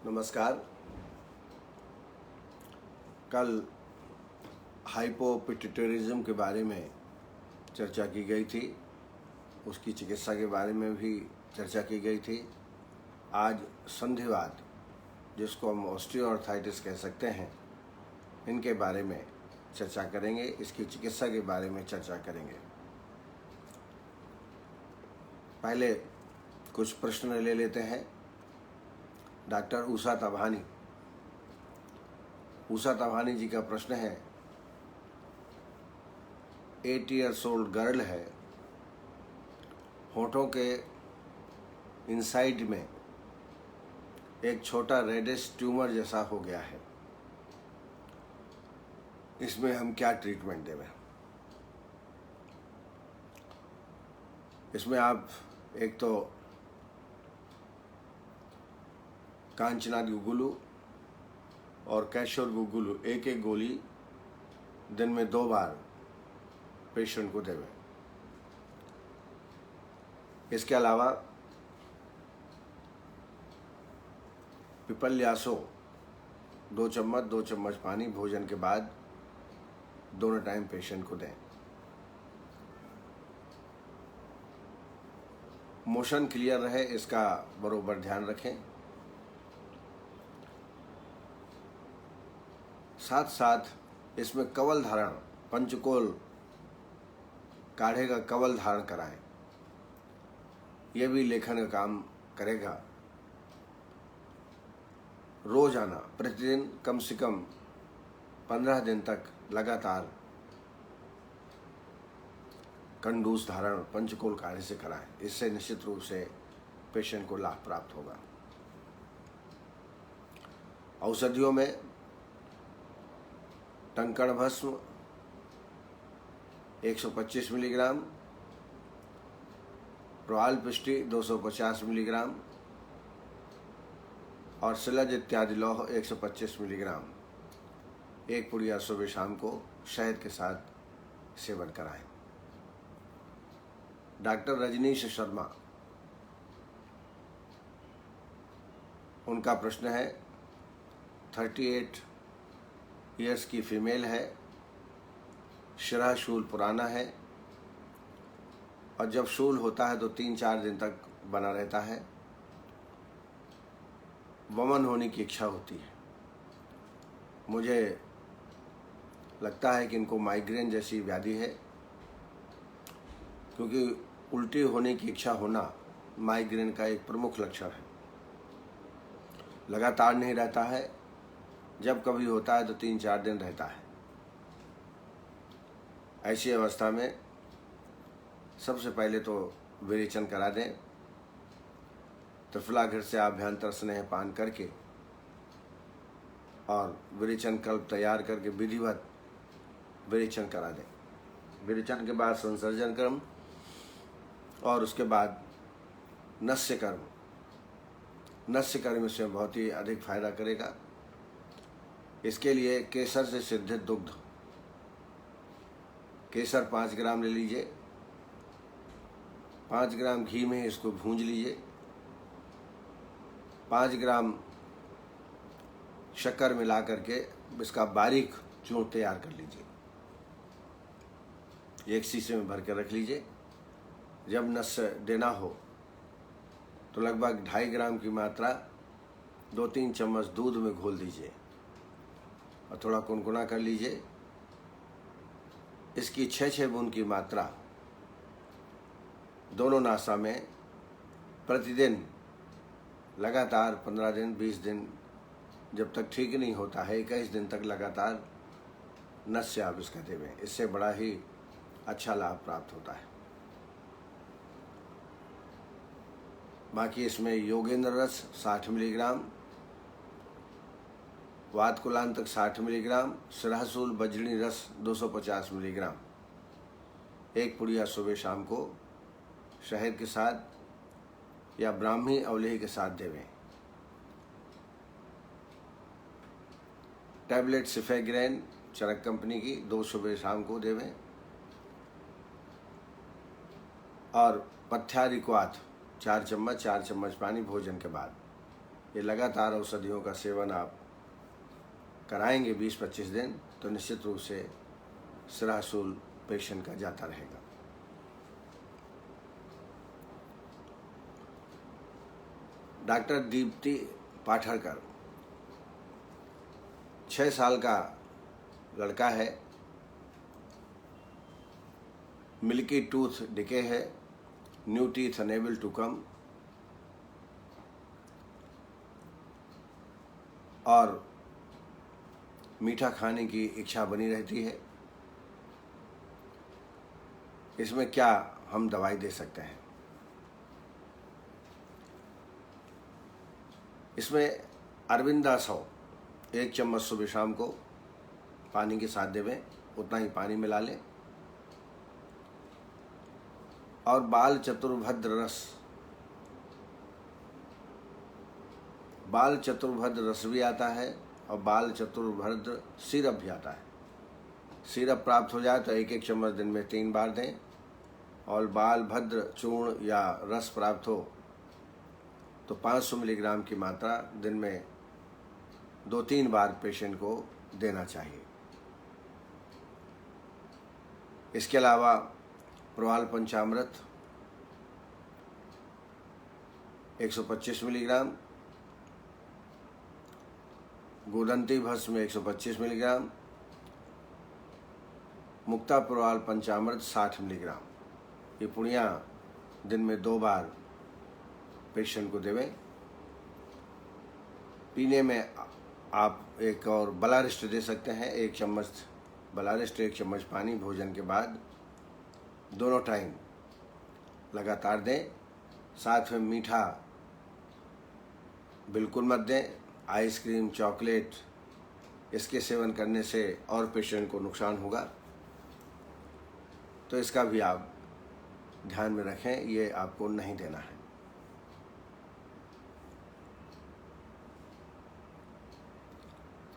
नमस्कार। कल हाइपोपिट्यूटरिज्म के बारे में चर्चा की गई थी, उसकी चिकित्सा के बारे में भी चर्चा की गई थी। आज संधिवात, जिसको हम ऑस्टियोआर्थराइटिस कह सकते हैं, इनके बारे में चर्चा करेंगे, इसकी चिकित्सा के बारे में चर्चा करेंगे। पहले कुछ प्रश्न ले लेते हैं। डॉक्टर उषा तभानी जी का प्रश्न है, 8 years old गर्ल है, होठों के इनसाइड में एक छोटा रेडिश ट्यूमर जैसा हो गया है, इसमें हम क्या ट्रीटमेंट देवें? इसमें आप एक तो कांचनाद गुगुलू और कैशोर गुगुलू एक एक गोली दिन में 2 बार पेशेंट को देवें। इसके अलावा पिपल्यासो 2 चम्मच पानी भोजन के बाद दोनों टाइम पेशेंट को दें। मोशन क्लियर रहे, इसका बरोबर ध्यान रखें। साथ साथ इसमें कवल धारण, पंचकोल काढ़े का कवल धारण कराएं, यह भी लेखन का काम करेगा। रोजाना प्रतिदिन कम से कम 15 दिन तक लगातार कंडूस धारण पंचकोल काढ़े से कराएं, इससे निश्चित रूप से पेशेंट को लाभ प्राप्त होगा। औषधियों में टंकण भस्म 125 मिलीग्राम, प्रोआलपिष्टी 250 मिलीग्राम और शिलज इत्यादि लौह 125 मिलीग्राम एक पुड़िया सुबह शाम को शहद के साथ सेवन कराएं। डॉक्टर रजनीश शर्मा, उनका प्रश्न है, 38 ईयर्स की फीमेल है, शिरा शूल पुराना है और जब शूल होता है तो 3-4 दिन तक बना रहता है। वमन होने की इच्छा होती है। मुझे लगता है कि इनको माइग्रेन जैसी व्याधि है, क्योंकि उल्टी होने की इच्छा होना माइग्रेन का एक प्रमुख लक्षण है। लगातार नहीं रहता है, जब कभी होता है तो 3-4 दिन रहता है। ऐसी अवस्था में सबसे पहले तो विरेचन करा दें। त्रिफलाघृत से आभ्यंतर स्नेह पान करके और विरेचन कल्प तैयार करके विधिवत विरेचन करा दें। विरेचन के बाद संसर्जन कर्म और उसके बाद नस्य कर्म इसमें बहुत ही अधिक फायदा करेगा। इसके लिए केसर से सिद्धित दुग्ध, केसर 5 ग्राम ले लीजिए, 5 ग्राम घी में इसको भूंज लीजिए, 5 ग्राम शक्कर मिला करके इसका बारीक चूर्ण तैयार कर लीजिए, एक शीशे में भर के रख लीजिए। जब नस्य देना हो तो लगभग 2.5 ग्राम की मात्रा 2-3 चम्मच दूध में घोल दीजिए और थोड़ा कुनकुना कर लीजिए। इसकी 6-6 बूंद की मात्रा दोनों नासा में प्रतिदिन लगातार 15 दिन 20 दिन, जब तक ठीक नहीं होता है 21 दिन तक लगातार नस्य आप इसका देवें। इससे बड़ा ही अच्छा लाभ प्राप्त होता है। बाकी इसमें योगेंद्र रस 60 मिलीग्राम, वातकुलांतक 60 मिलीग्राम, शिराशूल बजरी रस 250 मिलीग्राम एक पुड़िया सुबह शाम को शहद के साथ या ब्राह्मी अवलेही के साथ देवें। टैबलेट सिफेग्रेन चरक कंपनी की 2 सुबह शाम को देवें और पथ्यारिक्वाथ 4 चम्मच पानी भोजन के बाद ये लगातार औषधियों का सेवन आप कराएंगे 20-25 दिन, तो निश्चित रूप से सिरासूल पेशेंट का जाता रहेगा। डॉक्टर दीप्ति पाठरकर, 6 साल का लड़का है, मिल्की टूथ डिके है, new teeth unable to come, और मीठा खाने की इच्छा बनी रहती है। इसमें क्या हम दवाई दे सकते हैं? इसमें अरविंदा 100 1 चम्मच सुबह शाम को पानी के साथ देवें, उतना ही पानी मिला लें। और बाल चतुर्भद्र रस भी आता है, और बाल चतुर्भद्र सिरप भी आता है। सिरप प्राप्त हो जाए तो 1-1 चम्मच दिन में 3 बार दें, और बाल भद्र चूर्ण या रस प्राप्त हो तो 500 मिलीग्राम की मात्रा दिन में 2-3 बार पेशेंट को देना चाहिए। इसके अलावा प्रवाल पंचामृत 125 मिलीग्राम, गोदंती भस्म 125 मिलीग्राम, मुक्ता प्रवाल पंचामृत 60 मिलीग्राम, ये पुड़ियाँ दिन में 2 बार पेशेंट को देवें। पीने में आप एक और बलारिस्ट दे सकते हैं, 1 चम्मच बलारिस्ट, 1 चम्मच पानी भोजन के बाद दोनों टाइम लगातार दें। साथ में मीठा बिल्कुल मत दें। आइसक्रीम, चॉकलेट, इसके सेवन करने से और पेशेंट को नुकसान होगा, तो इसका भी आप ध्यान में रखें, ये आपको नहीं देना है।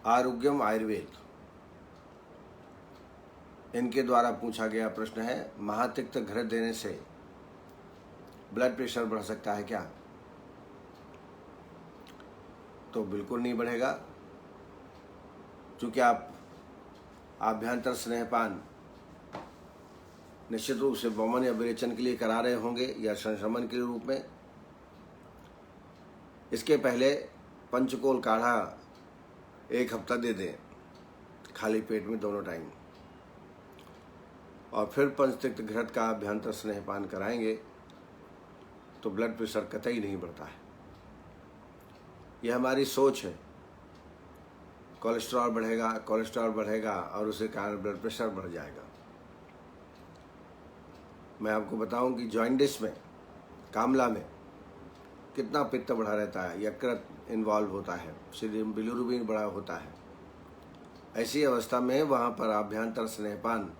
आरोग्यम आयुर्वेद, इनके द्वारा पूछा गया प्रश्न है, महातिक्त घृत देने से ब्लड प्रेशर बढ़ सकता है क्या? तो बिल्कुल नहीं बढ़ेगा, क्योंकि आप आभ्यंतर स्नेहपान निश्चित रूप से वमन या विरेचन के लिए करा रहे होंगे या संशमन के रूप में। इसके पहले पंचकोल काढ़ा 1 हफ्ता दे दें खाली पेट में दोनों टाइम, और फिर पंचतिक्त घृत का आभ्यंतर स्नेहपान कराएंगे तो ब्लड प्रेशर कतई नहीं बढ़ता है। यह हमारी सोच है। कोलेस्ट्रॉल बढ़ेगा और उसके कारण ब्लड प्रेशर बढ़ जाएगा। मैं आपको बताऊं कि जॉइंडिस में, कामला में कितना पित्त बढ़ा रहता है, यकृत इन्वॉल्व होता है, बिलिरुबिन बड़ा होता है। ऐसी अवस्था में वहाँ पर आभ्यंतर स्नेहपान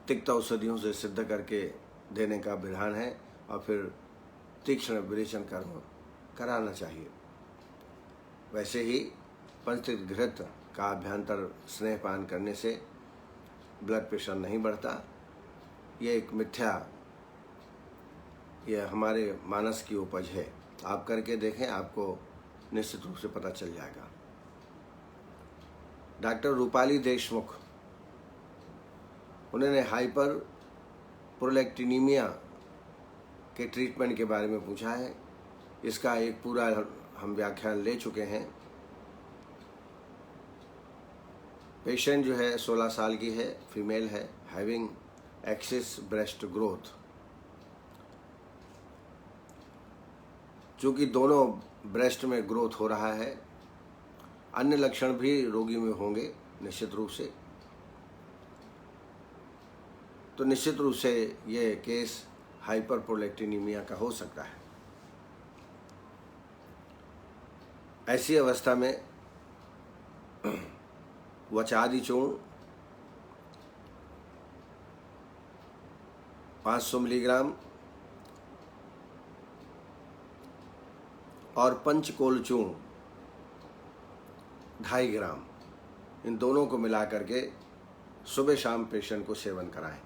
तिक्त औषधियों से सिद्ध करके देने का विधान है, और फिर तीक्ष्ण विरेचन कर्म कराना चाहिए। वैसे ही पंचतिक्त घृत का आभ्यंतर स्नेहपान करने से ब्लड प्रेशर नहीं बढ़ता। ये एक मिथ्या, यह हमारे मानस की उपज है। आप करके देखें, आपको निश्चित रूप से पता चल जाएगा। डॉक्टर रूपाली देशमुख, उन्होंने हाइपर प्रोलैक्टिनीमिया के ट्रीटमेंट के बारे में पूछा है। इसका एक पूरा हम व्याख्यान ले चुके हैं। पेशेंट जो है 16 साल की है, फीमेल है, हैविंग एक्सिस ब्रेस्ट ग्रोथ। चूँकि दोनों ब्रेस्ट में ग्रोथ हो रहा है, अन्य लक्षण भी रोगी में होंगे निश्चित रूप से, तो निश्चित रूप से ये केस हाइपर प्रोलैक्टिनीमिया का हो सकता है। ऐसी अवस्था में वचादी चूर्ण 500 मिलीग्राम और पंचकोल चूर्ण 2.5 ग्राम, इन दोनों को मिला करके सुबह शाम पेशेंट को सेवन कराएं।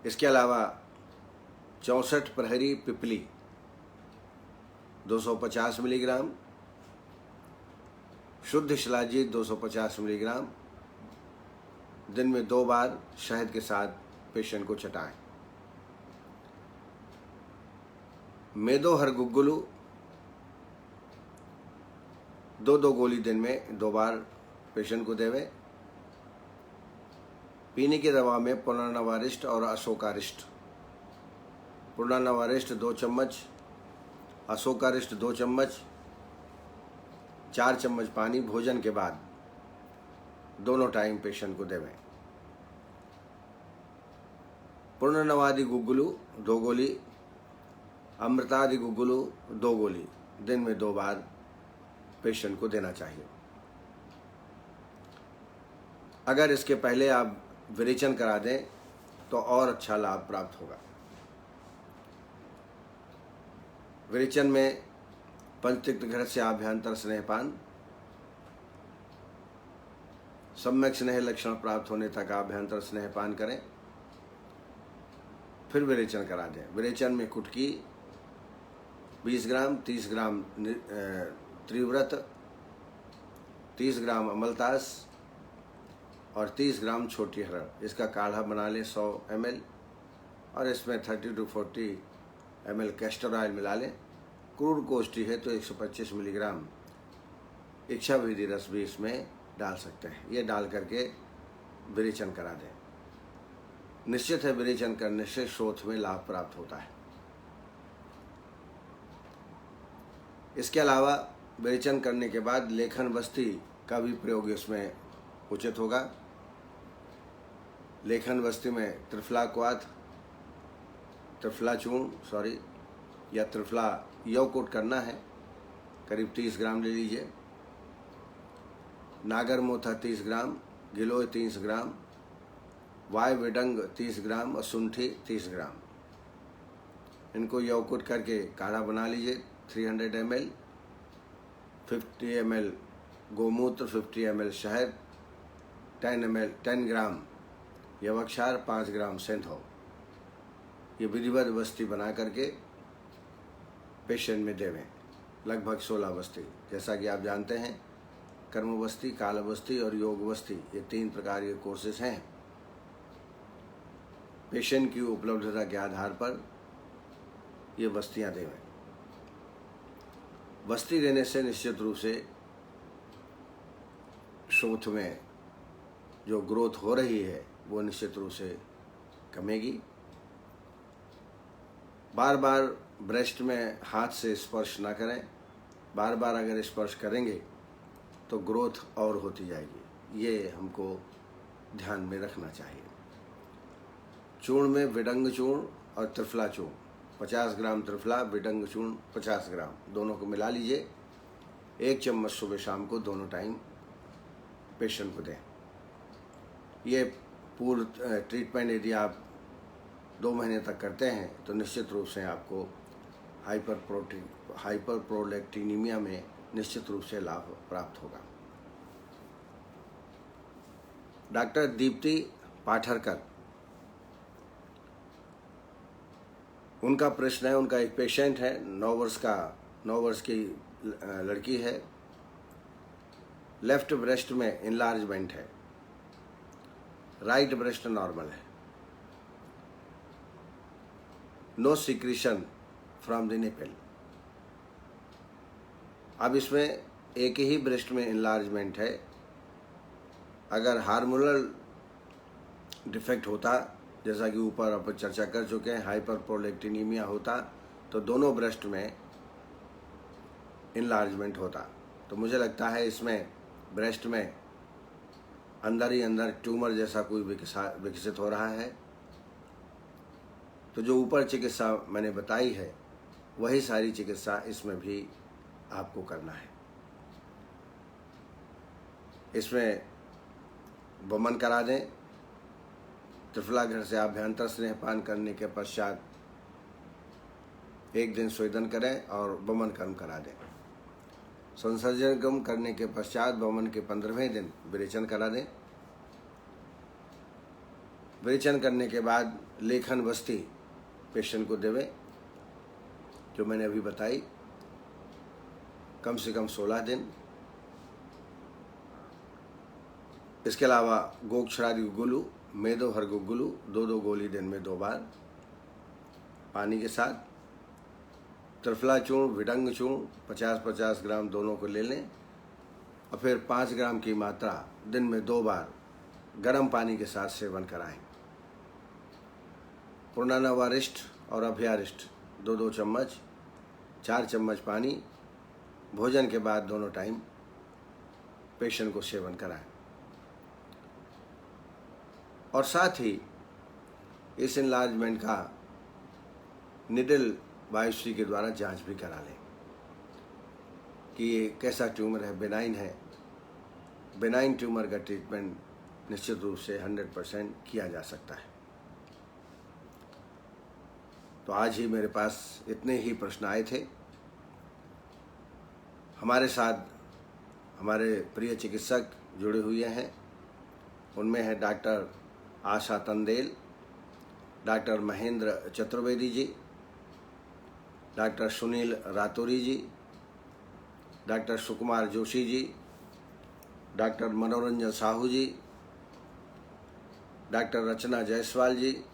इसके अलावा 64 प्रहरी पिपली 250 मिलीग्राम, शुद्ध शिलाजीत 250 मिलीग्राम, दिन में 2 बार शहद के साथ पेशेंट को चटाएं। मेदोहर गुग्गुलू 2 गोली दिन में 2 बार पेशेंट को देवे। पीने की दवा में पुनर्नवारिष्ट और अशोकारिष्ट। पुनर्नवारिष्ट 2 चम्मच, अशोकारिष्ट 2 चम्मच, 4 चम्मच पानी भोजन के बाद दोनों टाइम पेशेंट को देवें। पुनर्नवादि गुग्गुलू 2 गोली, अमृतादि गुग्गुलू 2 गोली दिन में 2 बार पेशेंट को देना चाहिए। अगर इसके पहले आप विरेचन करा दें तो और अच्छा लाभ प्राप्त होगा। विरेचन में पंचतिक्त घृत से आभ्यंतर स्नेहपान, सम्यक स्नेह लक्षण प्राप्त होने तक आभ्यंतर स्नेहपान करें, फिर विरेचन करा दें। विरेचन में कुटकी 20 ग्राम, 30 ग्राम त्रिव्रत, 30 ग्राम अमलतास और 30 ग्राम छोटी हरड़, इसका काढ़ा बना लें 100 ml और इसमें 30 to 40 ml कैस्टर ऑयल मिला लें। क्रूर कोष्ठी है तो 125 मिलीग्राम इच्छा विधि रस भी इसमें डाल सकते हैं। ये डाल करके विरेचन करा दें। निश्चित है विरेचन करने से शोथ में लाभ प्राप्त होता है। इसके अलावा विरेचन करने के बाद लेखन बस्ती का भी प्रयोग इसमें उचित होगा। लेखन बस्ती में त्रिफला क्वाथ, त्रिफला चूर्ण या त्रिफला यवकोट करना है, करीब 30 ग्राम ले लीजिए। नागर मोथा 30 ग्राम, गिलोय 30 ग्राम, वाय विडंग 30 ग्राम और सुंठी 30 ग्राम। इनको यवकुट करके काढ़ा बना लीजिए। 300 ml, 50 ml गोमूत्र, 50 ml शहद, 10 ग्राम यवक्षार, 5 ग्राम सेंधौ। ये विधिवत बस्ती बना करके पेशेंट में देवें। लगभग 16 बस्ती। जैसा कि आप जानते हैं कर्म बस्ती, काल बस्ती और योग बस्ती, ये 3 प्रकार के कोर्सेस हैं। पेशेंट की उपलब्धता के आधार पर ये बस्तियां देवें। बस्ती देने से निश्चित रूप से शोथ में जो ग्रोथ हो रही है वो निश्चित रूप से कमेगी। बार बार ब्रेस्ट में हाथ से स्पर्श ना करें। बार बार अगर स्पर्श करेंगे तो ग्रोथ और होती जाएगी। ये हमको ध्यान में रखना चाहिए। चूर्ण में विडंग चूर्ण और त्रिफला चूर्ण, 50 ग्राम त्रिफला, विडंग चूर्ण 50 ग्राम, दोनों को मिला लीजिए। 1 चम्मच सुबह शाम को दोनों टाइम पेशेंट को दें। ये पूर्ण ट्रीटमेंट यदि आप 2 महीने तक करते हैं तो निश्चित रूप से आपको हाइपरप्रोलेक्टिनीमिया में निश्चित रूप से लाभ प्राप्त होगा। डॉक्टर दीप्ति पाठरकर, उनका प्रश्न है, उनका एक पेशेंट है, 9 वर्ष की लड़की है। लेफ्ट ब्रेस्ट में इनलार्जमेंट है, राइट ब्रेस्ट नॉर्मल है, no secretion from the nipple. अब इसमें एक ही ब्रेस्ट में इनलार्जमेंट है। अगर हार्मोनल डिफेक्ट होता, जैसा कि ऊपर आप चर्चा कर चुके हैं, हाइपरप्रोलेक्टिनीमिया होता तो दोनों ब्रेस्ट में इनलार्जमेंट होता। तो मुझे लगता है इसमें ब्रेस्ट में अंदर ही अंदर ट्यूमर जैसा कोई विकसित हो रहा है। तो जो ऊपर चिकित्सा मैंने बताई है वही सारी चिकित्सा इसमें भी आपको करना है। इसमें वमन करा दें। त्रिफला घर से आभ्यंतर स्नेहपान करने के पश्चात 1 दिन स्वेदन करें और वमन कर्म करा दें। संसर्जन कर्म करने के पश्चात वमन के 15वें दिन विरेचन करा दें। विरेचन करने के बाद लेखन बस्ती पेशेंट को देवें जो मैंने अभी बताई। कम से कम 16 दिन। इसके अलावा गोक्षरादि गुग्गुलू, मेदो हर गुग्गुलू 2-2 गोली दिन में 2 बार पानी के साथ। त्रिफला चूर्ण, विडंग चूर्ण 50-50 ग्राम दोनों को ले लें और फिर 5 ग्राम की मात्रा दिन में 2 बार गर्म पानी के साथ सेवन कराएं। पूर्णानावारिष्ट और अभ्यारिष्ट 2-2 चम्मच, 4 चम्मच पानी भोजन के बाद दोनों टाइम पेशेंट को सेवन कराएं। और साथ ही इस इनलार्जमेंट का निडल बायोप्सी के द्वारा जांच भी करा लें कि ये कैसा ट्यूमर है, बेनाइन है। बेनाइन ट्यूमर का ट्रीटमेंट निश्चित रूप से 100% किया जा सकता है। तो आज ही मेरे पास इतने ही प्रश्न आए थे। हमारे साथ हमारे प्रिय चिकित्सक जुड़े हुए हैं। उनमें है doctor Asha Tandel, doctor Mahendra Chaturvedi ji, doctor Sunil Ratauri ji, doctor Sukumar Joshi ji, doctor Manoranjan Sahu ji, doctor Rachna Jaiswal ji,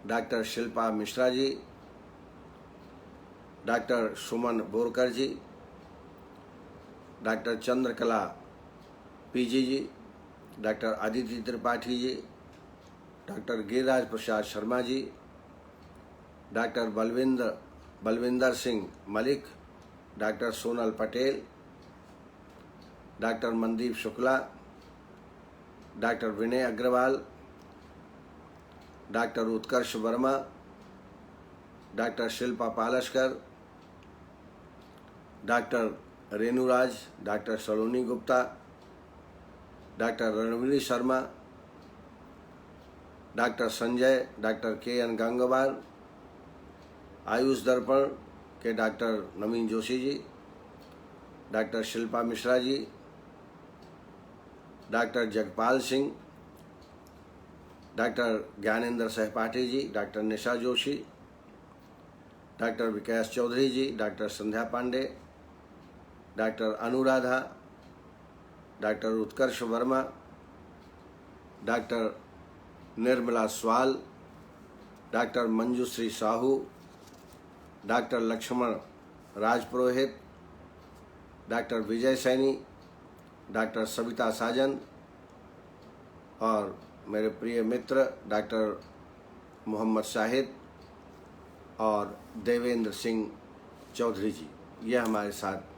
doctor Shilpa Mishra ji, doctor Suman Borkar ji, doctor Chandrakala PG ji, doctor Aditya Tripathi ji, doctor Giriraj Prasad Sharma ji, doctor Balwinder Singh Malik, doctor Sonal Patel, doctor Mandeep Shukla, doctor Vinay Agarwal, doctor Utkarsh Verma, doctor Shilpa Palaskar, doctor Renuraj, doctor सलोनी Gupta, doctor Ranveer Sharma, doctor Sanjay, doctor KN Gangwar, AYUSH Darpan के doctor Naveen Joshi ji, doctor Shilpa Mishra ji, doctor Jagpal Singh, doctor Gyanendra Sahpathi ji, doctor Nisha Joshi, doctor Vikas Chaudhary ji, doctor Sandhya Pandey, doctor Anuradha, doctor Utkarsh Verma, doctor Nirmala Swal, doctor Manjushree Sahu, doctor Laxman Rajpurohit, doctor Vijay Saini, doctor Savita Sajan और मेरे प्रिय मित्र doctor Mohammad Shahid और देवेंद्र सिंह चौधरी जी, ये हमारे साथ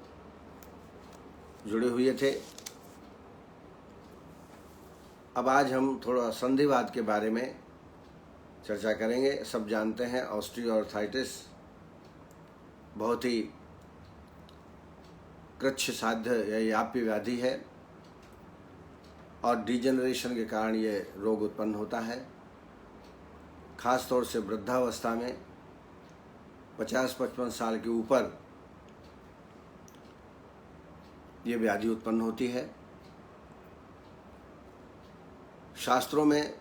जुड़े हुए थे। अब आज हम थोड़ा संधिवात के बारे में चर्चा करेंगे। सब जानते हैं ऑस्टियोआर्थराइटिस बहुत ही कृच्छ साध्य या याप्य व्याधि है और डिजेनरेशन के कारण ये रोग उत्पन्न होता है। खास तौर से वृद्धावस्था में 50-55 साल के ऊपर ये व्याधि उत्पन्न होती है। शास्त्रों में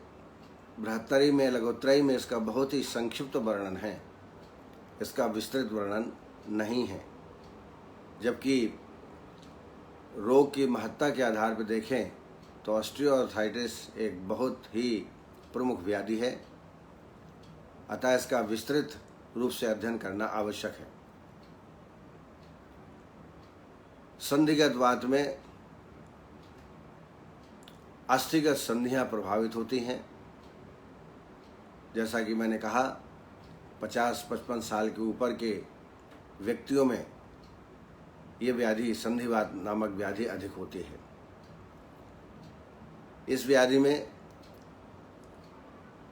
बृहत्तरी में, लघुत्तरी में इसका बहुत ही संक्षिप्त वर्णन है, इसका विस्तृत वर्णन नहीं है। जबकि रोग की महत्ता के आधार पर देखें तो ऑस्टियोआर्थराइटिस एक बहुत ही प्रमुख व्याधि है, अतः इसका विस्तृत रूप से अध्ययन करना आवश्यक है। संधिगत वात में अस्थिगत संधियां प्रभावित होती हैं। जैसा कि मैंने कहा 50-55 साल के ऊपर के व्यक्तियों में ये व्याधि संधिवात नामक व्याधि अधिक होती है। इस व्याधि में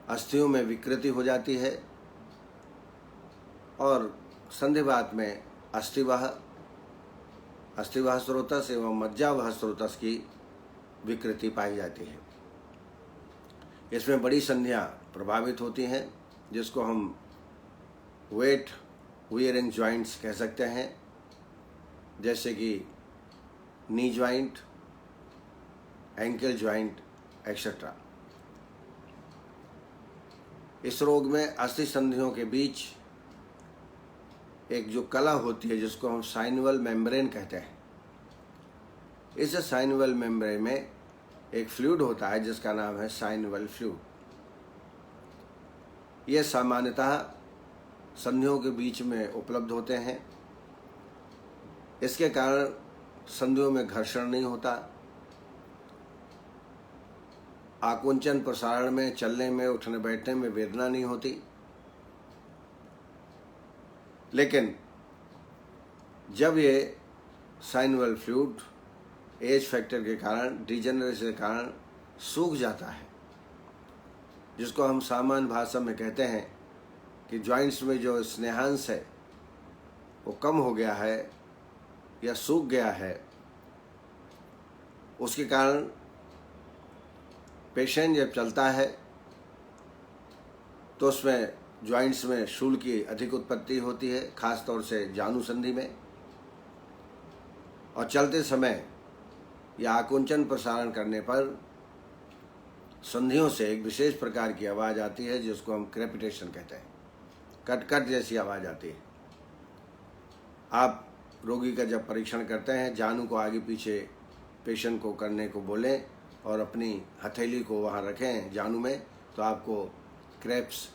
अस्थियों में विकृति हो जाती है और संधिवात में अस्थिवाह स्रोतस एवं मज्जावह स्रोतस की विकृति पाई जाती है। इसमें बड़ी संधियां प्रभावित होती हैं, जिसको हम वेट वियरिंग जॉइंट्स कह सकते हैं, जैसे कि knee joint, ankle joint etcetera. इस रोग में अस्थि संधियों के बीच एक जो कला होती है जिसको हम साइनवल मेम्ब्रेन कहते हैं, इस साइनवल मेम्ब्रेन में एक फ्लूइड होता है जिसका नाम है साइनवल फ्लूइड। ये सामान्यतः संधियों के बीच में उपलब्ध होते हैं। इसके कारण संधियों में घर्षण नहीं होता, आकुंचन प्रसारण में, चलने में, उठने बैठने में वेदना नहीं होती। लेकिन जब ये साइनवल फ्लूइड एज फैक्टर के कारण, डिजेनरेशन के कारण सूख जाता है, जिसको हम सामान्य भाषा में कहते हैं कि जॉइंट्स में जो स्नेहांश है वो कम हो गया है या सूख गया है, उसके कारण पेशेंट जब चलता है तो उसमें जॉइंट्स में शूल की अधिक उत्पत्ति होती है, खास तौर से जानु संधि में। और चलते समय या आकुंचन प्रसारण करने पर संधियों से एक विशेष प्रकार की आवाज़ आती है जिसको हम क्रेपिटेशन कहते हैं, कट जैसी आवाज़ आती है। आप रोगी का जब परीक्षण करते हैं, जानु को आगे पीछे पेशेंट को करने को बोलें और अपनी हथेली को वहाँ रखें जानु में, तो आपको क्रैप्स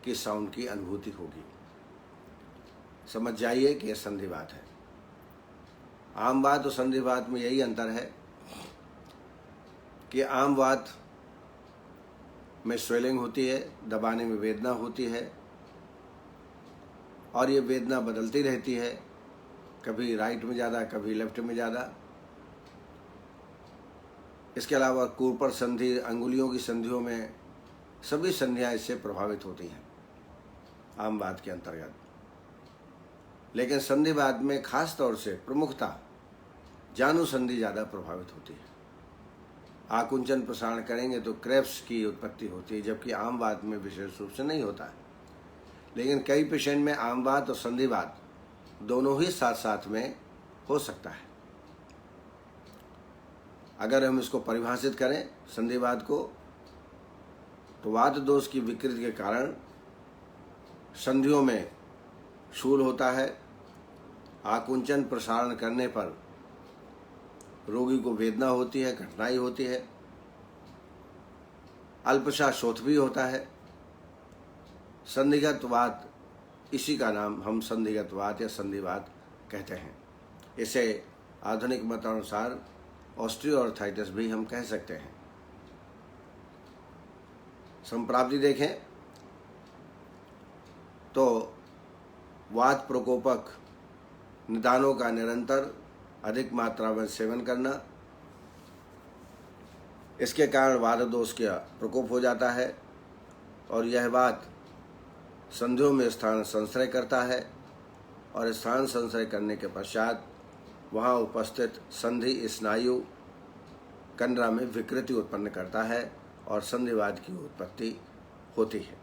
की साउंड की अनुभूति होगी। समझ जाइए कि यह संधिवात है। आम वात और संधिवात में यही अंतर है कि आम वात में स्वेलिंग होती है, दबाने में वेदना होती है और ये वेदना बदलती रहती है, कभी राइट में ज़्यादा, कभी लेफ्ट में ज़्यादा। इसके अलावा कूपर संधि, अंगुलियों की संधियों में सभी संधियाँ इससे प्रभावित होती हैं आम वात के अंतर्गत। लेकिन संधिवात में खास तौर से प्रमुखता जानु संधि ज़्यादा प्रभावित होती है। आकुंचन प्रसारण करेंगे तो क्रैप्स की उत्पत्ति होती है, जबकि आम वात में विशेष रूप से नहीं होता है। लेकिन कई पेशेंट में आम वात और संधिवात दोनों ही साथ साथ में हो सकता है। अगर हम इसको परिभाषित करें संधिवात को, तो वात दोष की विकृति के कारण संधियों में शूल होता है, आकुंचन प्रसारण करने पर रोगी को वेदना होती है, कठिनाई होती है, अल्पशा शोथ भी होता है। संधिगत वात, इसी का नाम हम संधिगत वात या संधिवात कहते हैं। इसे आधुनिक मतानुसार ऑस्टियोआर्थराइटिस भी हम कह सकते हैं। संप्राप्ति देखें तो वात प्रकोपक निदानों का निरंतर अधिक मात्रा में सेवन करना, इसके कारण वात दोष का प्रकोप हो जाता है और यह वात संधियों में स्थान संश्रय करता है और स्थान संश्रय करने के पश्चात वहाँ उपस्थित संधि स्नायु कंडरा में विकृति उत्पन्न करता है और संधिवात की उत्पत्ति होती है।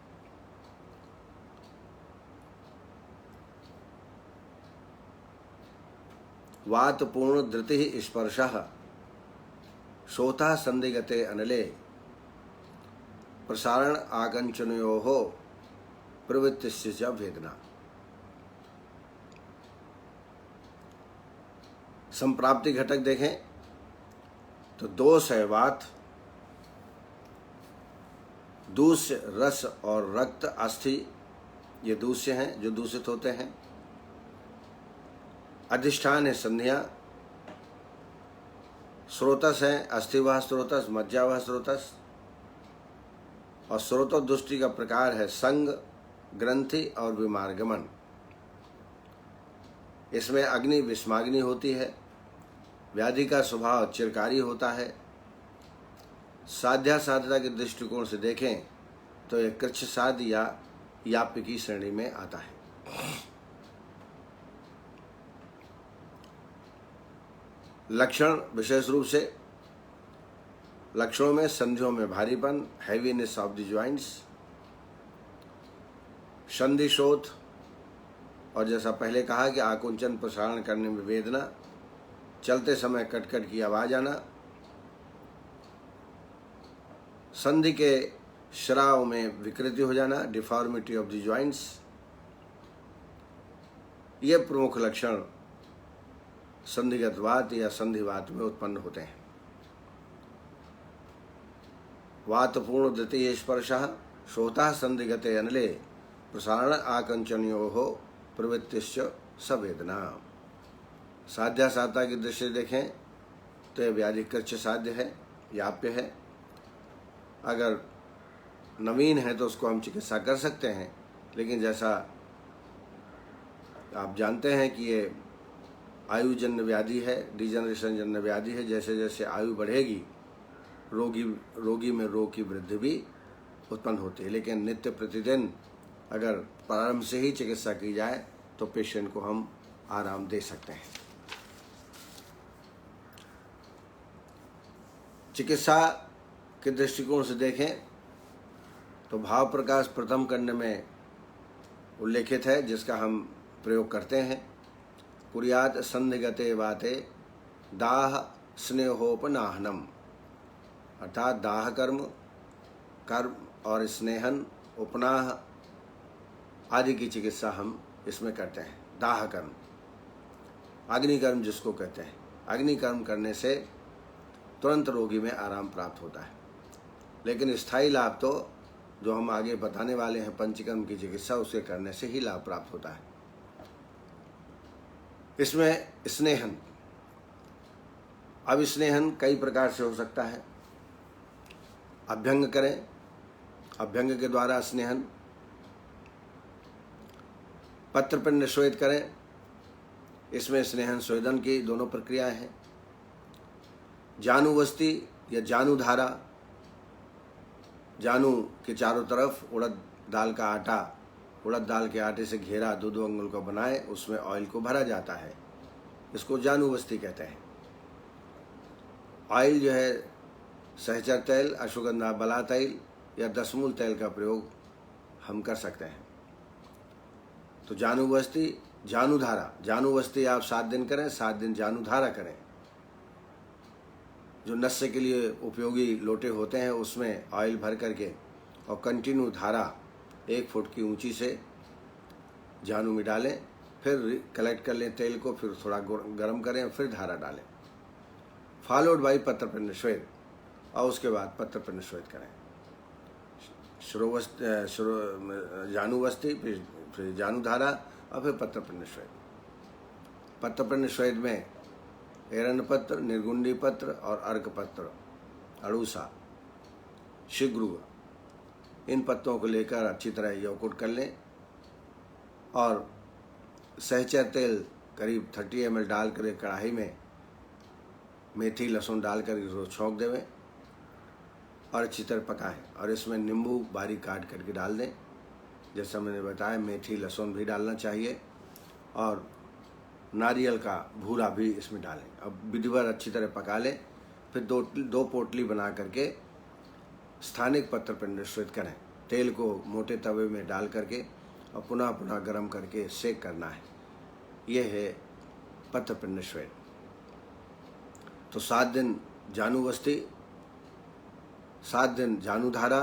वात पूर्ण धृति स्पर्शः शोथा संधिगते अनले प्रसारण आकंचनयोः प्रवृत्तिस्य च वेदना। संप्राप्ति घटक देखें तो दोष है वात, दूष्य रस और रक्त अस्थि, ये दूष्य हैं जो दूषित होते हैं। अधिष्ठान है संधियाँ, स्रोतस है अस्थिवाह स्रोतस, मज्जावाह स्रोतस, और स्रोतोदुष्टि का प्रकार है संग, ग्रंथि और विमार्गमन। इसमें अग्नि विस्माग्नि होती है, व्याधि का स्वभाव चिरकारी होता है। साध्या साध्यता के दृष्टिकोण से देखें तो यह कृच्छ साध या याप्य की श्रेणी में आता है। लक्षण विशेष रूप से लक्षणों में संधियों में भारीपन, हैवीनेस ऑफ द जॉइंट्स, संधि शोथ, और जैसा पहले कहा कि आकुंचन प्रसारण करने में वेदना, चलते समय कटकट की आवाज आना, संधि के श्राव में विकृति हो जाना, डिफॉर्मिटी ऑफ द जॉइंट्स, ये प्रमुख लक्षण संधिगत वात या संधिवात में उत्पन्न होते हैं। वातपूर्ण द्वितीय स्पर्शः श्रोता संधिगते अनले प्रसारण आकंचनयोः प्रवृत्तिश्च सवेदना। साध्यासाधता की दृष्टि देखें तो यह व्याधिकृत साध्य है, याप्य है। अगर नवीन है तो उसको हम चिकित्सा कर सकते हैं, लेकिन जैसा आप जानते हैं कि ये आयुजन्य व्याधि है, डिजनरेशन जन्य व्याधि है। जैसे जैसे आयु बढ़ेगी रोगी में रोग की वृद्धि भी उत्पन्न होती है। लेकिन नित्य प्रतिदिन अगर प्रारंभ से ही चिकित्सा की जाए तो पेशेंट को हम आराम दे सकते हैं। चिकित्सा के दृष्टिकोण से देखें तो भाव प्रकाश प्रथम खंड में उल्लेखित है, जिसका हम प्रयोग करते हैं। कुर्यात संधिगते वाते दाह स्नेहोपनाहनम, अर्थात दाह कर्म और स्नेहन उपनाह आदि की चिकित्सा हम इसमें करते हैं। दाह कर्म, अग्निकर्म जिसको कहते हैं, अग्निकर्म करने से तुरंत रोगी में आराम प्राप्त होता है। लेकिन स्थायी लाभ तो जो हम आगे बताने वाले हैं पंचकर्म की चिकित्सा, उसे करने से ही लाभ प्राप्त होता है। इसमें स्नेहन, अब स्नेहन कई प्रकार से हो सकता है। अभ्यंग करें, अभ्यंग के द्वारा स्नेहन। पत्रपिंड श्वेत करें, इसमें स्नेहन स्वेदन की दोनों प्रक्रियाएं हैं। जानुवस्ती या जानुधारा, जानु के चारों तरफ उड़द दाल का आटा, उड़द दाल के आटे से घेरा 2-2 अंगुल का बनाए, उसमें ऑयल को भरा जाता है, इसको जानुवस्ती कहते हैं। ऑयल जो है सहचर तेल, अश्वगंधा बला तेल या दशमूल तेल का प्रयोग हम कर सकते हैं। तो जानुवस्ती, जानुधारा, जानुवस्ती आप 7 दिन करें, 7 दिन जानुधारा करें। जो नस्य के लिए उपयोगी लोटे होते हैं उसमें ऑयल भर करके और कंटिन्यू धारा 1 फुट की ऊंची से जानु में डालें, फिर कलेक्ट कर लें तेल को, फिर थोड़ा गर्म करें, फिर धारा डालें, फॉलोड बाई पत्रपिंड श्वेत, और उसके बाद पत्रपिंड श्वेत करें। जानुवस्ती, फिर जानुधारा और फिर पत्रपिंड श्वेत। पत्रपिंड श्वेत में एरंड पत्र, निर्गुंडी पत्र और अर्क पत्र, अड़ूसा, शिग्रू, इन पत्तों को लेकर अच्छी तरह यौकुट कर लें और सहचर तेल करीब 30 ml डाल कर कढ़ाई में मेथी लहसुन डाल कर इसको छौंक देवें और अच्छी तरह पकाएं। और इसमें नींबू बारीक काट करके डाल दें। जैसा मैंने बताया मेथी लहसुन भी डालना चाहिए और नारियल का भूरा भी इसमें डालें। अब विधिवत अच्छी तरह पका लें, फिर दो पोटली बना करके स्थानिक पत्रपिंड श्वेत करें। तेल को मोटे तवे में डाल करके और पुनः पुनः गर्म करके सेक करना है। यह है पत्रपिंड श्वेत। तो 7 दिन जानुवस्ती, 7 दिन जानुधारा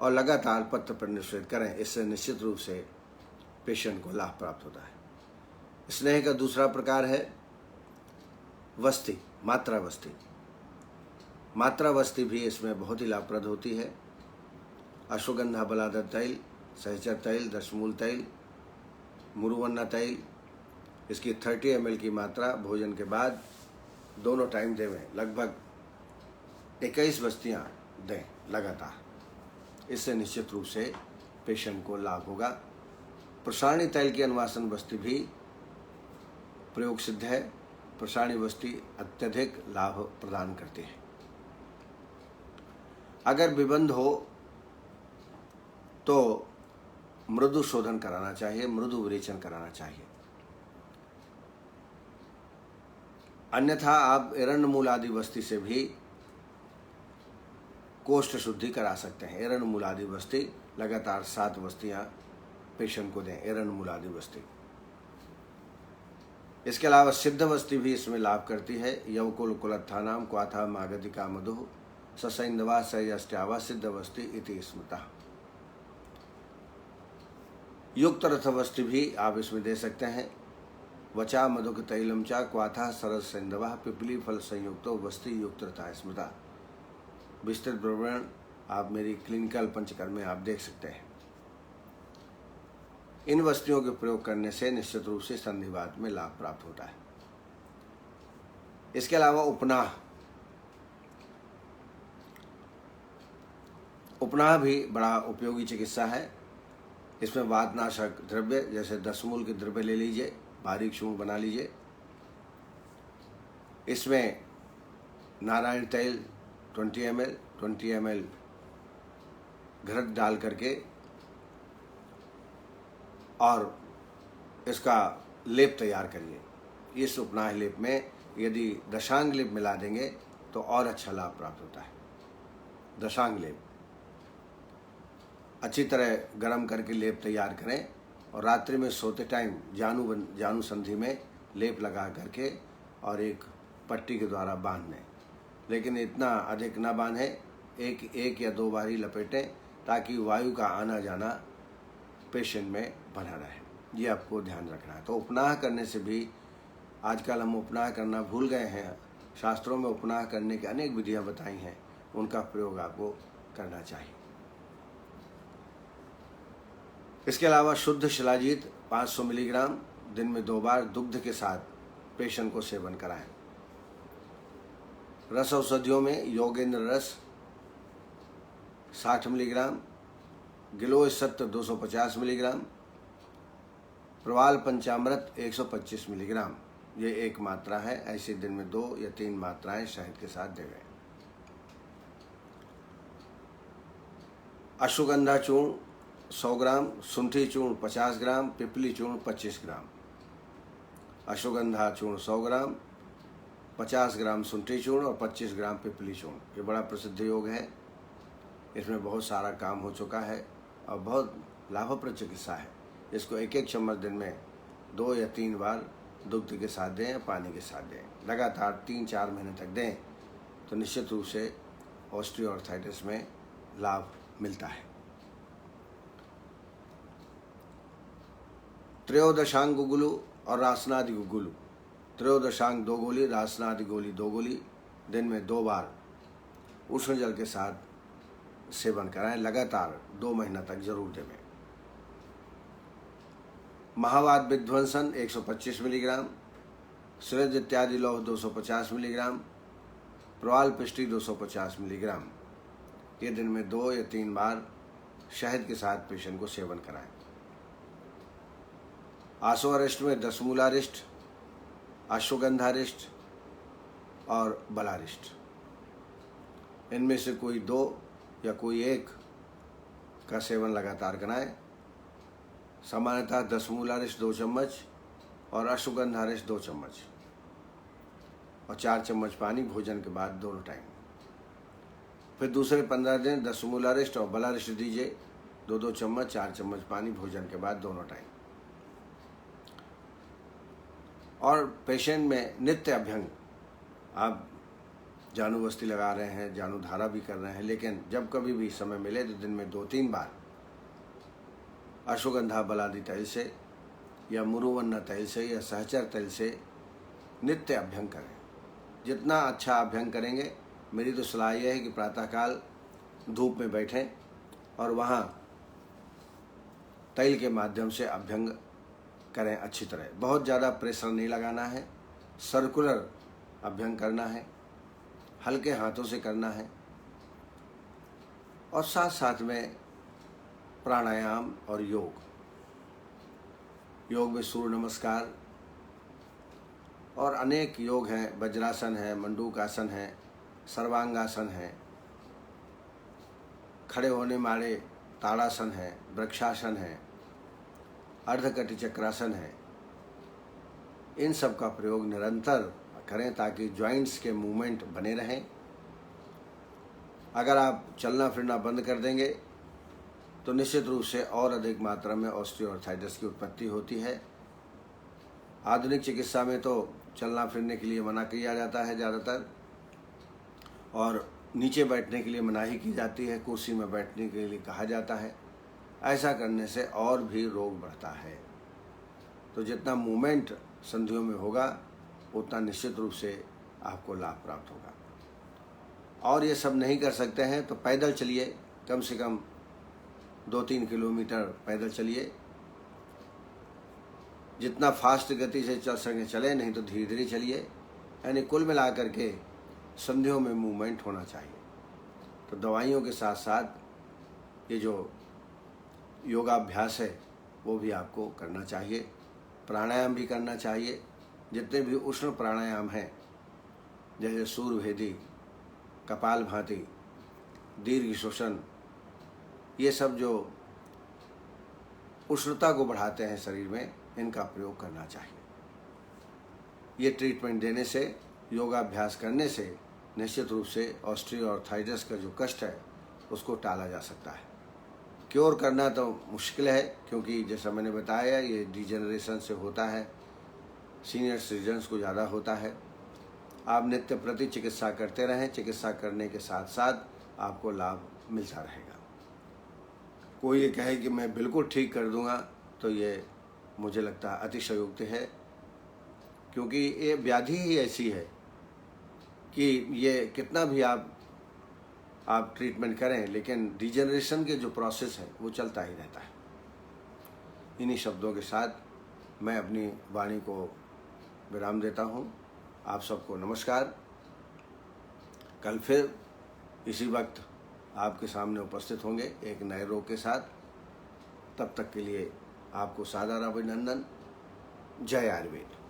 और लगातार पत्रपिंड श्वेत करें। इससे निश्चित रूप से पेशेंट को लाभ प्राप्त होता है। स्नेह का दूसरा प्रकार है वस्ती, मात्रावस्ती। मात्रावस्ती भी इसमें बहुत ही लाभप्रद होती है। अश्वगंधा बलादर तैल, सहचर तैल, दशमूल तैल, मुरुवन्ना तैल, इसकी 30 ml की मात्रा भोजन के बाद दोनों टाइम देवें। लगभग 21 बस्तियाँ दें लगातार। इससे निश्चित रूप से पेशेंट को लाभ होगा। प्रसारणी तैल की अनुवासन वस्ती भी प्रयोग सिद्ध है। प्रसारणी वस्ती अत्यधिक लाभ प्रदान करती है। अगर विबंध हो तो मृदु शोधन कराना चाहिए, मृदु विरेचन कराना चाहिए। अन्यथा आप एरंड मूल आदि वस्ती से भी कोष्ठ शुद्धि करा सकते हैं। एरंड मूल आदि वस्ती लगातार 7 वस्तियां पेशेंट को दें, एरंड मूल आदि वस्ती। इसके अलावा सिद्ध वस्ती भी इसमें लाभ करती है। यवकुल कुलत्थानाम क्वाथा मागधिका मधु ससैंधवा सयष्ट्यावा सिद्ध वस्ती इति स्मृता। युक्त रथवस्ति भी आप इसमें दे सकते हैं। वचा मधुक तैलम चा क्वाथा सरस सैंधवा पिपली फल संयुक्तो वस्ति युक्त रथा स्मृता। विस्तृत विवरण आप मेरी क्लिनिकल पंचकर्म में आप देख सकते हैं। इन वस्तुओं के प्रयोग करने से निश्चित रूप से संधिवात में लाभ प्राप्त होता है। इसके अलावा उपनाह भी बड़ा उपयोगी चिकित्सा है। इसमें वातनाशक द्रव्य जैसे 10 मूल के द्रव्य ले लीजिए, बारीक चूर्ण बना लीजिए। इसमें नारायण तेल 20 ml घृत डाल करके और इसका लेप तैयार करिए। इस उपनाह लेप में यदि दशांग लेप मिला देंगे तो और अच्छा लाभ प्राप्त होता है। दशांग लेप अच्छी तरह गर्म करके लेप तैयार करें और रात्रि में सोते टाइम जानु संधि में लेप लगा करके और एक पट्टी के द्वारा बांध दें, लेकिन इतना अधिक ना बांधें, एक या 2 बार ही लपेटें ताकि वायु का आना जाना पेशेंट में बना रहे। ये आपको ध्यान रखना है। तो उपनाह करने से भी आजकल हम उपनाह करना भूल गए हैं। शास्त्रों में उपनाह करने की अनेक विधियां बताई हैं, उनका प्रयोग आपको करना चाहिए। इसके अलावा शुद्ध शिलाजीत 500 मिलीग्राम दिन में 2 बार दुग्ध के साथ पेशेंट को सेवन कराएं। रस औषधियों में योगेंद्र रस 60 मिलीग्राम, गिलोय सत्व 250 मिलीग्राम, प्रवाल पंचामृत 125 मिलीग्राम, ये एक मात्रा है। ऐसे दिन में 2 या 3 मात्राएं शहद के साथ देवें। अश्वगंधा चूर्ण 100 ग्राम, सुंठी चूर्ण 50 ग्राम, पिपली चूर्ण 25 ग्राम। अश्वगंधा चूर्ण 100 ग्राम, 50 ग्राम सुंठी चूर्ण और 25 ग्राम पिपली चूर्ण। ये बड़ा प्रसिद्ध योग है। इसमें बहुत सारा काम हो चुका है और बहुत लाभप्रद चिकित्सा है। इसको 1-1 चम्मच दिन में 2 या 3 बार दुग्ध के साथ दें या पानी के साथ दें। लगातार 3-4 महीने तक दें तो निश्चित रूप से ऑस्टियोआर्थराइटिस में लाभ मिलता है। त्रयोदशांग गुगुलु और रासनादि गुगुलु। त्रयोदशांग 2 गोली, रासनादि गोली 2 गोली दिन में 2 बार उष्ण जल के साथ सेवन कराएं। लगातार 2 महीना तक जरूर देवें। महावात विध्वंसन 125 मिलीग्राम, सूरज इत्यादि लौह 250 मिलीग्राम, प्रवाल पिष्टी 250 मिलीग्राम। ये दिन में 2 या 3 बार शहद के साथ पेशेंट को सेवन कराएं। आसोअरिष्ट में 10 मूलारिष्ट, अश्वगंधारिष्ट और बलारिष्ट, इनमें से कोई 2 या कोई 1 का सेवन लगातार कराएं। सामान्यतः 10 मूलारिष्ट 2 चम्मच और अश्वगंधारिष्ट 2 चम्मच और 4 चम्मच पानी भोजन के बाद दोनों टाइम। फिर दूसरे 15 दिन 10 मूलारिष्ट और बलारिष्ट दीजिए 2-2 चम्मच, 4 चम्मच पानी भोजन के बाद दोनों टाइम। और पेशेंट में नित्य अभ्यंग, आप जानुवस्ती लगा रहे हैं, जानुधारा भी कर रहे हैं, लेकिन जब कभी भी समय मिले तो दिन में 2-3 बार अश्वगंधा बलादि तैल से या मुरुवन्ना तैल से या सहचर तैल से नित्य अभ्यंग करें। जितना अच्छा अभ्यंग करेंगे, मेरी तो सलाह यह है कि प्रातःकाल धूप में बैठें और वहाँ तैल के माध्यम से अभ्यंग करें अच्छी तरह। बहुत ज़्यादा प्रेशर नहीं लगाना है, सर्कुलर अभ्यंग करना है, हल्के हाथों से करना है और साथ साथ में प्राणायाम और योग में सूर्य नमस्कार और अनेक योग हैं। वज्रासन है, मंडूकासन है, सर्वांगासन है, खड़े होने वाले ताड़ासन है, वृक्षासन है, अर्धकटी चक्रासन है। इन सब का प्रयोग निरंतर करें ताकि जॉइंट्स के मूवमेंट बने रहें। अगर आप चलना फिरना बंद कर देंगे तो निश्चित रूप से और अधिक मात्रा में ऑस्टियोआर्थराइटिस की उत्पत्ति होती है। आधुनिक चिकित्सा में तो चलना फिरने के लिए मना किया जाता है ज़्यादातर, और नीचे बैठने के लिए मनाही की जाती है, कुर्सी में बैठने के लिए कहा जाता है। ऐसा करने से और भी रोग बढ़ता है। तो जितना मूवमेंट संधियों में होगा उतना निश्चित रूप से आपको लाभ प्राप्त होगा। और ये सब नहीं कर सकते हैं तो पैदल चलिए, कम से कम 2-3 किलोमीटर पैदल चलिए। जितना फास्ट गति से चल सकें चलें, नहीं तो धीरे धीरे चलिए। यानी कुल मिलाकर के संधियों में मूवमेंट होना चाहिए। तो दवाइयों के साथ साथ ये जो योगाभ्यास है वो भी आपको करना चाहिए। प्राणायाम भी करना चाहिए। जितने भी उष्ण प्राणायाम हैं, जैसे सूर्यभेदी, कपालभाति, दीर्घ श्वसन, ये सब जो उष्णता को बढ़ाते हैं शरीर में, इनका प्रयोग करना चाहिए। ये ट्रीटमेंट देने से, योगाभ्यास करने से निश्चित रूप से ऑस्टियोआर्थराइटिस का जो कष्ट है उसको टाला जा सकता है। क्योर करना तो मुश्किल है, क्योंकि जैसा मैंने बताया ये डिजेनरेशन से होता है, सीनियर सिटीजन्स को ज़्यादा होता है। आप नित्य प्रति चिकित्सा करते रहें। चिकित्सा करने के साथ साथ आपको लाभ मिलता रहेगा। कोई ये कहे कि मैं बिल्कुल ठीक कर दूंगा, तो ये मुझे लगता है अतिशयोक्ति है, क्योंकि ये व्याधि ही ऐसी है कि ये कितना भी आप ट्रीटमेंट करें, लेकिन डिजेनरेशन के जो प्रोसेस है वो चलता ही रहता है। इन्हीं शब्दों के साथ मैं अपनी वाणी को विराम देता हूँ। आप सबको नमस्कार। कल फिर इसी वक्त आपके सामने उपस्थित होंगे एक नए रोग के साथ। तब तक के लिए आपको सादर अभिनंदन। जय आयुर्वेद।